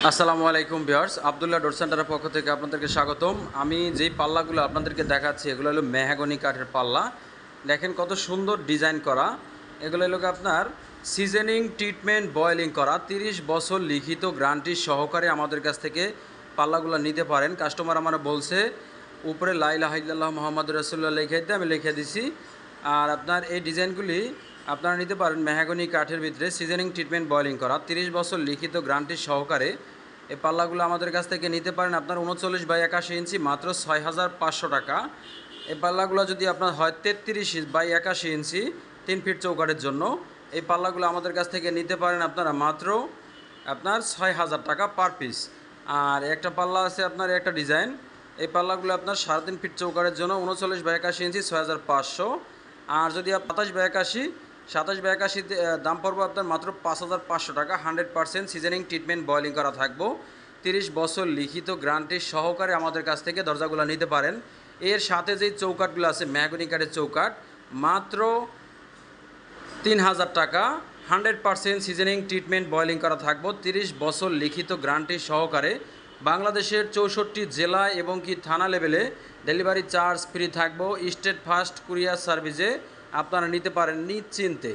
আসসালামু আলাইকুম ভিউয়ার্স, আব্দুল্লাহ ডোর সেন্টারের পক্ষ থেকে আপনাদেরকে স্বাগতম। আমি যেই পাল্লাগুলো আপনাদেরকে দেখাচ্ছি এগুলো হলো মেহগনি কাঠের পাল্লা। দেখেন কত সুন্দর ডিজাইন করা। এগুলো হলো আপনার সিজনিং ট্রিটমেন্ট বয়েলিং করা 30 বছর লিখিত গ্যারান্টি সহকারে আমাদের কাছ থেকে পাল্লাগুলো নিতে পারেন। কাস্টমার আমার বলছে উপরে লা ইলাহা ইল্লাল্লাহ মুহাম্মাদুর রাসূলুল্লাহ লিখে দিতে, আমি লিখে দিছি। আর আপনার এই ডিজাইনগুলি আপনারা নিতে পারেন মেহগনি কাঠের ভিতরে সিজনিং ট্রিটমেন্ট বয়েলিং করা 30 বছর লিখিত গ্যারান্টি সহকারে। এই পাল্লাগুলো আমাদের কাছ থেকে নিতে পারেন আপনার 39/81 ইঞ্চি মাত্র 6,500 টাকা। এই পাল্লাগুলো যদি আপনার হয় 33/81 ইঞ্চি 3 ফিট চৌকাঠের জন্য, এই পাল্লাগুলো আমাদের কাছ থেকে নিতে পারেন আপনারা মাত্র আপনার 6,000 টাকা পার পিস। আর একটা পাল্লা আছে আপনার একটা ডিজাইন, এই পাল্লাগুলো আপনার 3.5 ফিট চৌকাঠের জন্য 39/81 ইঞ্চি 6,500। আর যদি 27/81 27/81 দাম পড়বো আপনার মাত্র 5,500 টাকা। 100% সিজনিং ট্রিটমেন্ট বয়েলিং করা থাকবো। 30 বছর লিখিত গ্যারান্টি সহকারে আমাদের কাছ থেকে দরজাগুলো নিতে পারেন। এর সাথে যেই চৌকাঠগুলো আছে মেহগনি কাঠের চৌকাঠ মাত্র 3,000 টাকা। 100% সিজনিং ট্রিটমেন্ট বয়েলিং করা থাকবো 30 বছর লিখিত গ্যারান্টি সহকারে। বাংলাদেশের 64 জেলা এবং কি থানা লেভেলে ডেলিভারি চার্জ ফ্রি থাকবো। স্টেট ফাস্ট কুরিয়ার সার্ভিসে আপনারা নিতে পারেন নিশ্চিন্তে।